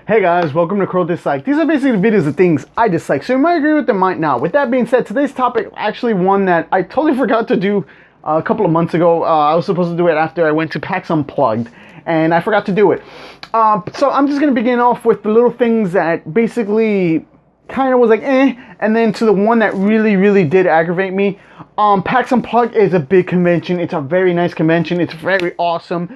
Hey guys, welcome to Crow Dislike. These are basically the videos of things I dislike, so you might agree with them, might not. With that being said, today's topic actually one that I totally forgot to do a couple of months ago. I was supposed to do it after I went to PAX Unplugged, and I forgot to do it. So I'm just going to begin off with the little things that basically kind of was like, and then to the one that really did aggravate me. PAX Unplugged is a big convention. It's a very nice convention. It's very awesome.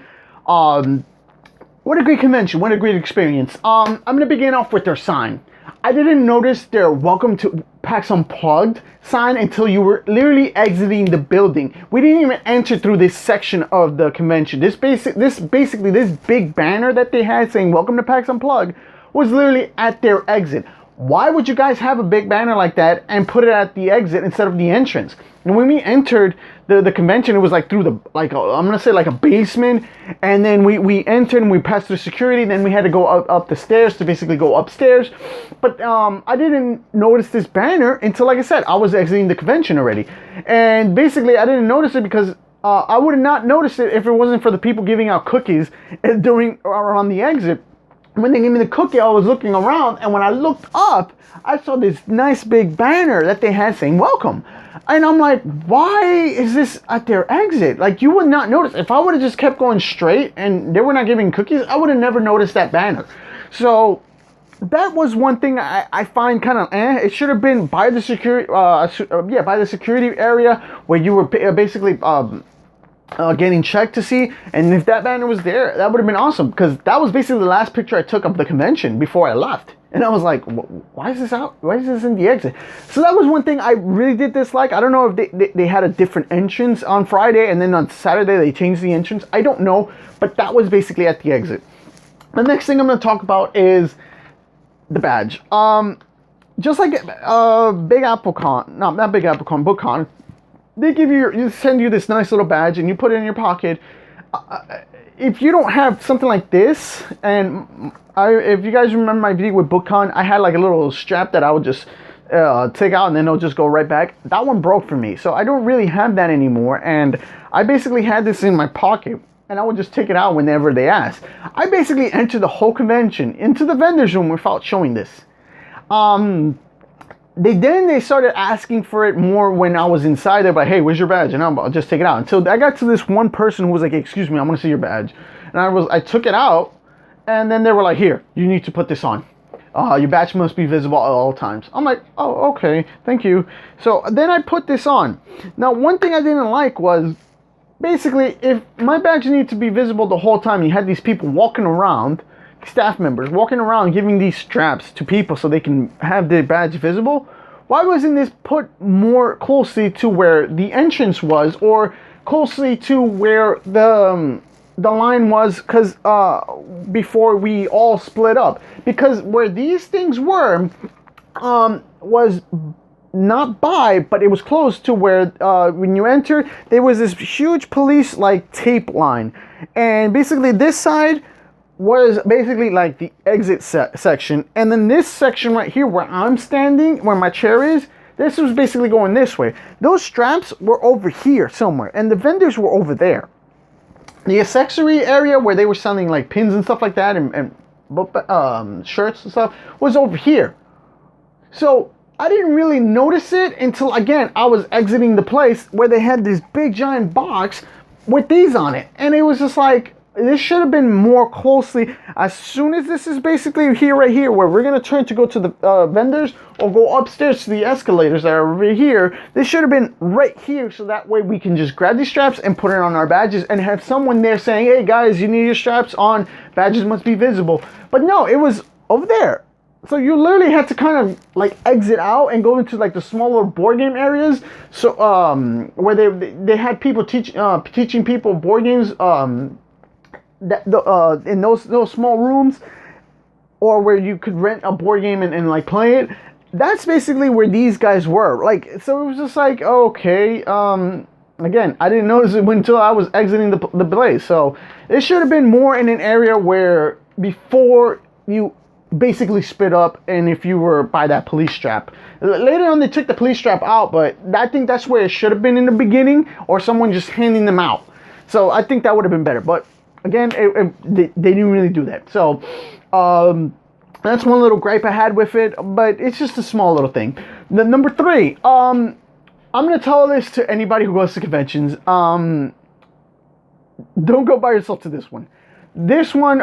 What a great convention. What a great experience. I'm going to begin off with their sign. I didn't notice their welcome to PAX Unplugged sign until you were literally exiting the building. We didn't even enter through this section of the convention. This big banner that they had saying welcome to PAX Unplugged was literally at their exit. Why would you guys have a big banner like that and put it at the exit instead of the entrance? And when we entered the convention, it was like through I'm gonna say like a basement, and then we entered and we passed through security, then we had to go up the stairs to basically go upstairs. But I didn't notice this banner until, like I said, I was exiting the convention already. And basically I didn't notice it because I would have not noticed it if it wasn't for the people giving out cookies around the exit. When they gave me the cookie, I was looking around, and when I looked up, I saw this nice big banner that they had saying welcome. And I'm like, why is this at their exit? Like, you would not notice. If I would have just kept going straight and they were not giving cookies, I would have never noticed that banner. So that was one thing I find kind of It should have been by the security, by the security area where you were basically getting checked to see. And if that banner was there, that would have been awesome, because that was basically the last picture I took of the convention before I left. And I was like, why is this out? Why is this in the exit? So that was one thing I really did dislike. I don't know if they had a different entrance on Friday, and then on Saturday they changed the entrance. I don't know, but that was basically at the exit. The next thing I'm going to talk about is the badge. Just like Big Apple Con, no, not Big Apple Con, BookCon, they send you this nice little badge and you put it in your pocket. If you don't have something like this, and if you guys remember my video with BookCon, I had like a little strap that I would just take out and then it'll just go right back. That one broke for me, so I don't really have that anymore. And I basically had this in my pocket, and I would just take it out whenever they asked. I basically entered the whole convention into the vendor's room without showing this. They started asking for it more when I was inside. They're like, hey, where's your badge? And I'll just take it out. Until I got to this one person who was like, excuse me, I want to see your badge. And I took it out, and then they were like, here, you need to put this on. Your badge must be visible at all times. I'm like, oh, okay, thank you. So then I put this on. Now, one thing I didn't like was, basically, if my badge needed to be visible the whole time, you had these people walking around, staff members walking around giving these straps to people so they can have their badge visible. Why wasn't this put more closely to where the entrance was, or closely to where the line was? Because before we all split up, because where these things were was not by, but it was close to where when you entered, there was this huge police like tape line, and basically this side was basically like the exit section, and then this section right here where I'm standing, where my chair is, this was basically going this way. Those straps were over here somewhere, and the vendors were over there. The accessory area where they were selling like pins and stuff like that, and shirts and stuff, was over here. So I didn't really notice it until, again, I was exiting the place where they had this big giant box with these on it, and it was just like, this should have been more closely. As soon as this is basically here, right here, where we're going to turn to go to the vendors or go upstairs to the escalators that are over here, this should have been right here, so that way we can just grab these straps and put it on our badges and have someone there saying, hey guys, you need your straps on, badges must be visible. But no, it was over there. So you literally had to kind of like exit out and go into like the smaller board game areas. So where they had people teaching people board games, in those small rooms, or where you could rent a board game and like play it. That's basically where these guys were. Like, so it was just like, okay, again, I didn't notice it until I was exiting the place. So it should have been more in an area where before you basically split up, and if you were by that police strap. Later on they took the police strap out, but I think that's where it should have been in the beginning, or someone just handing them out. So I think that would have been better. But again, they didn't really do that. So That's one little gripe I had with it, but it's just a small little thing. The number 3, I'm gonna tell this to anybody who goes to conventions. Don't go by yourself to this one. This one,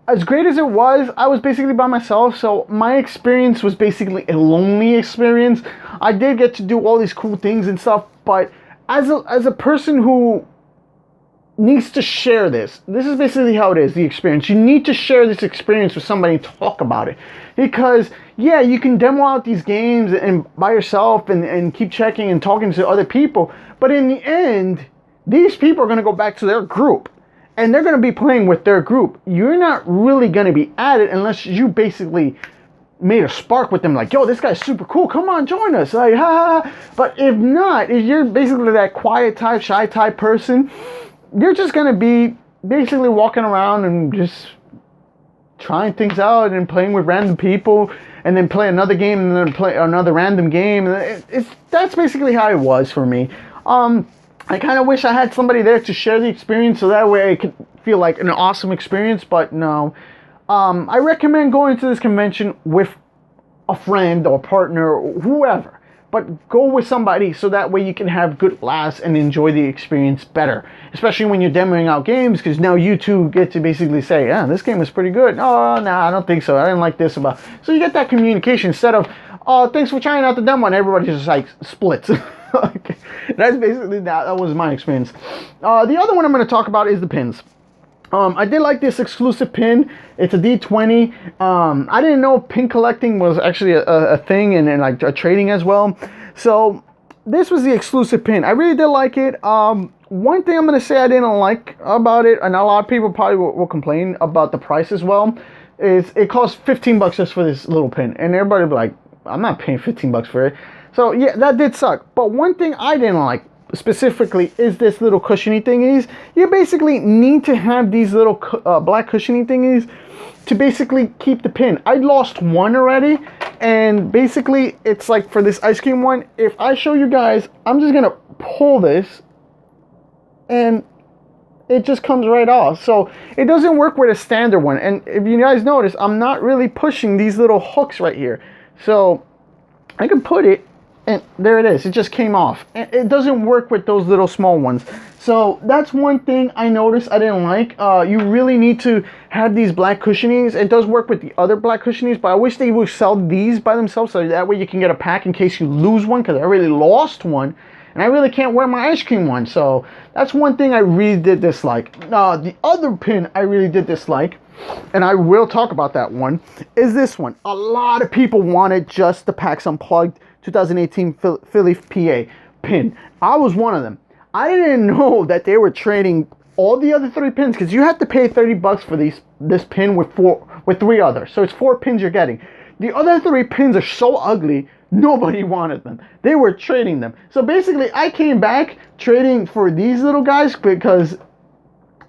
as great as it was, I was basically by myself, so my experience was basically a lonely experience. I did get to do all these cool things and stuff, but as a person who needs to share this is basically how it is, the experience. You need to share this experience with somebody and talk about it. Because, yeah, you can demo out these games and by yourself and keep checking and talking to other people, but in the end, these people are going to go back to their group. And they're going to be playing with their group. You're not really going to be at it unless you basically made a spark with them. Like, yo, this guy's super cool. Come on, join us. Like, ha, ha. But if not, if you're basically that quiet type, shy type person, you're just going to be basically walking around and just trying things out and playing with random people. And then play another game and then play another random game. That's basically how it was for me. I kind of wish I had somebody there to share the experience so that way it could feel like an awesome experience, but no. I recommend going to this convention with a friend or partner or whoever, but go with somebody so that way you can have good laughs and enjoy the experience better, especially when you're demoing out games, because now you two get to basically say, yeah, this game is pretty good. Oh, no, I don't think so. I didn't like this about. So you get that communication instead of, oh, thanks for trying out the demo, and everybody just like splits. That's basically that was my experience. The other one I'm going to talk about is the pins. I did like this exclusive pin. It's a D20. I didn't know pin collecting was actually a thing and like a trading as well. So this was the exclusive pin. I really did like it. One thing I'm going to say I didn't like about it, and a lot of people probably will complain about the price as well, is it costs $15 just for this little pin. And everybody will be like, I'm not paying $15 for it. So yeah, that did suck. But one thing I didn't like specifically is this little cushiony thingies. You basically need to have these little black cushiony thingies to basically keep the pin. I lost one already, and basically it's like for this ice cream one, if I show you guys, I'm just gonna pull this and it just comes right off. So it doesn't work with a standard one. And if you guys notice, I'm not really pushing these little hooks right here. So I can put it, and there it is. It just came off. It doesn't work with those little small ones. So that's one thing I noticed I didn't like. You really need to have these black cushionings. It does work with the other black cushionings, but I wish they would sell these by themselves so that way you can get a pack in case you lose one, because I really lost one. And I really can't wear my ice cream one. So that's one thing I really did dislike. The other pin I really did dislike, and I will talk about that one, is this one. A lot of people wanted just the PAX Unplugged 2018 Philly PA pin. I was one of them. I didn't know that they were trading all the other 3 pins, because you have to pay $30 for this pin with 3 others. So it's 4 pins you're getting. The other 3 pins are so ugly, nobody wanted them. They were trading them. So basically, I came back trading for these little guys because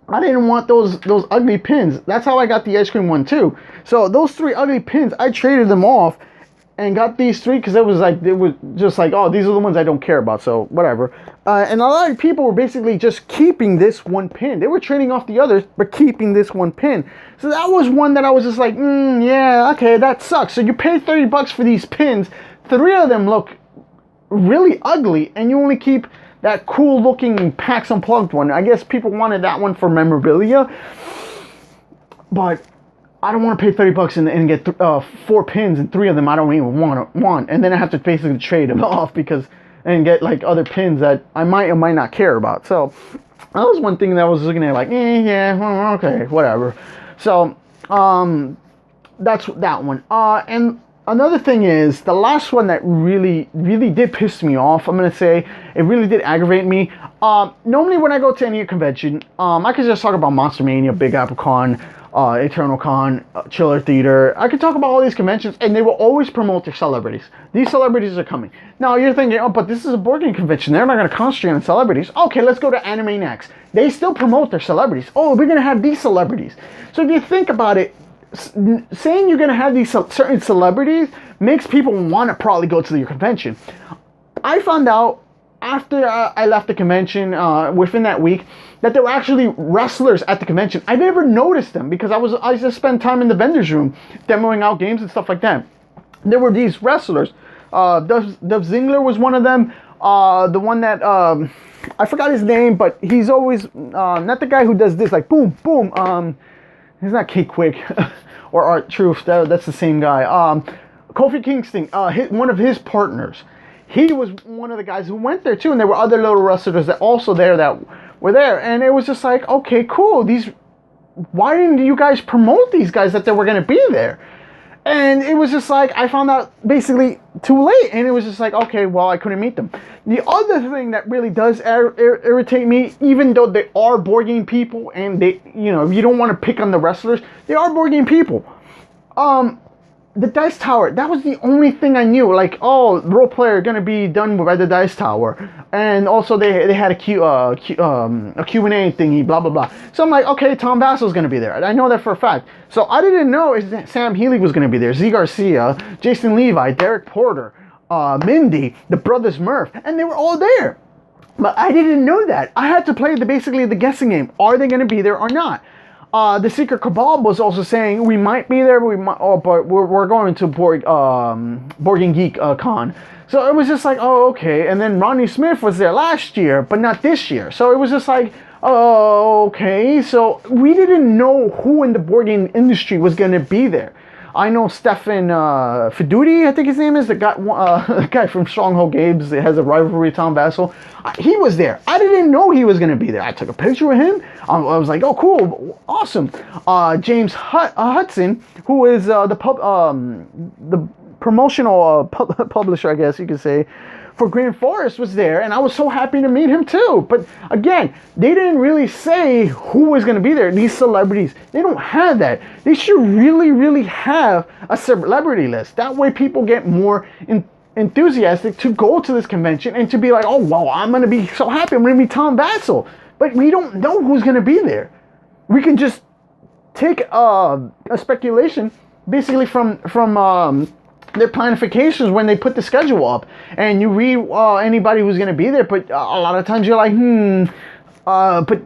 I didn't want those ugly pins. That's how I got the ice cream one too. So those 3 ugly pins, I traded them off and got these 3 because it was just like, oh, these are the ones I don't care about, so whatever. And a lot of people were basically just keeping this one pin. They were trading off the others, but keeping this one pin. So that was one that I was just like, yeah, okay, that sucks. So you pay $30 for these pins. 3 of them look really ugly, and you only keep that cool looking PAX Unplugged one. I guess people wanted that one for memorabilia, but I don't want to pay $30 and get 4 pins, and 3 of them I don't even want, and then I have to basically trade them off and get like other pins that I might or might not care about. So that was one thing that I was looking at like, yeah, okay, whatever. So that's that one. And another thing is, the last one that really did piss me off, I'm going to say, it really did aggravate me. Normally when I go to any convention, I could just talk about Monster Mania, Big Apple Con, Eternal Con, Chiller Theater. I could talk about all these conventions, and they will always promote their celebrities. These celebrities are coming. Now you're thinking, oh, but this is a board game convention. They're not going to concentrate on celebrities. Okay, let's go to Anime Next. They still promote their celebrities. Oh, we're going to have these celebrities. So if you think about it, saying you're going to have these certain celebrities makes people want to probably go to your convention. I found out after I left the convention, within that week, that there were actually wrestlers at the convention. I never noticed them because I just spent time in the vendors room demoing out games and stuff like that. There were these wrestlers. Dove Zingler was one of them. The one that I forgot his name, but he's always not the guy who does this like boom boom. He's not Kate Quick or Art Truth. That's the same guy. Kofi Kingston, one of his partners. He was one of the guys who went there too, and there were other little wrestlers that also that were there, and it was just like, okay, cool. Why didn't you guys promote these guys that they were going to be there? And it was just like, I found out basically too late, and it was just like, okay, well, I couldn't meet them. The other thing that really does irritate me, even though they are board game people, and they, if you don't want to pick on the wrestlers, they are board game people. The Dice Tower, that was the only thing I knew. Like, oh, role player gonna be done by the Dice Tower, and also they had a Q&A thingy, blah blah blah. So I'm like, okay, Tom Vassel's gonna be there. I know that for a fact. So I didn't know Sam Healy was gonna be there. Z Garcia, Jason Levi, Derek Porter, Mindy, the Brothers Murph, and they were all there. But I didn't know that. I had to play basically the guessing game. Are they gonna be there or not? The Secret Cabal was also saying we might be there, but we're going to Board Game Geek Con. So it was just like, oh, okay. And then Ronnie Smith was there last year, but not this year. So it was just like, oh, okay. So we didn't know who in the board game industry was going to be there. I know Stefan Fiduti, I think his name is, the guy from Stronghold Games that has a rivalry with Tom Vassell. He was there. I didn't know he was going to be there. I took a picture with him. I was like, oh, cool, awesome. James Hudson, who is the promotional publisher, I guess you could say, for Green Forest, was there, and I was so happy to meet him too. But again, they didn't really say who was going to be there. These celebrities, they don't have that. They should really, really have a celebrity list. That way people get more enthusiastic to go to this convention and to be like, oh, wow, I'm going to be so happy. I'm going to meet Tom Vassell. But we don't know who's going to be there. We can just take a speculation basically from their planifications when they put the schedule up, and you read anybody who's going to be there, but a lot of times you're like, but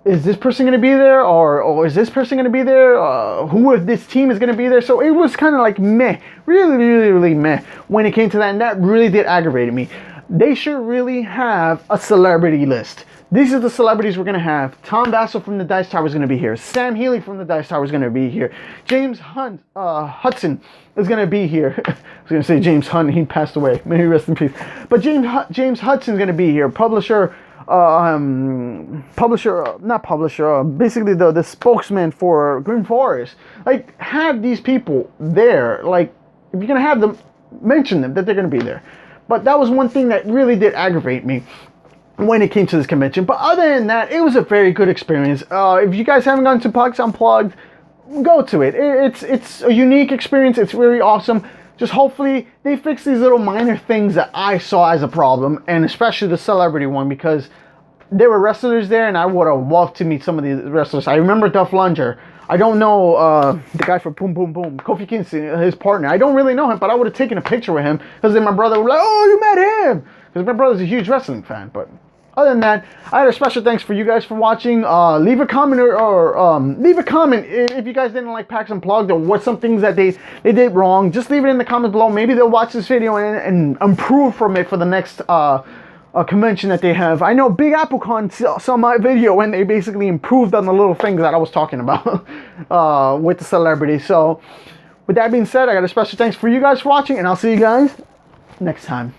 is this person going to be there, or is this person going to be there, who of this team is going to be there? So it was kind of like meh, really, really, really meh when it came to that, and that really did aggravate me. They should really have a celebrity list. These are the celebrities we're going to have. Tom Vassell from the Dice Tower is going to be here. Sam Healy from the Dice Tower is going to be here. James Hudson is going to be here. I was going to say James Hunt. He passed away. May he rest in peace. But James Hudson is going to be here. Basically the spokesman for Green Forest. Like, have these people there. Like, if you're going to have them, mention them, that they're going to be there. But that was one thing that really did aggravate me when it came to this convention. But other than that, it was a very good experience. If you guys haven't gone to PAX Unplugged, go to it. It's a unique experience. It's really awesome. Just hopefully they fix these little minor things that I saw as a problem, and especially the celebrity one, because there were wrestlers there, and I would have loved to meet some of these wrestlers. I remember Duff Lunger. I don't know the guy from Boom Boom Boom, Kofi Kingston, his partner. I don't really know him, but I would have taken a picture with him, because then my brother would be like, oh, you met him! Because my brother's a huge wrestling fan. But other than that, I had a special thanks for you guys for watching. Leave a comment or leave a comment if you guys didn't like PAX Unplugged, or what some things that they did wrong. Just leave it in the comments below. Maybe they'll watch this video and improve from it for the next convention that they have. I know Big AppleCon saw my video and they basically improved on the little things that I was talking about with the celebrity. So with that being said, I got a special thanks for you guys for watching, and I'll see you guys next time.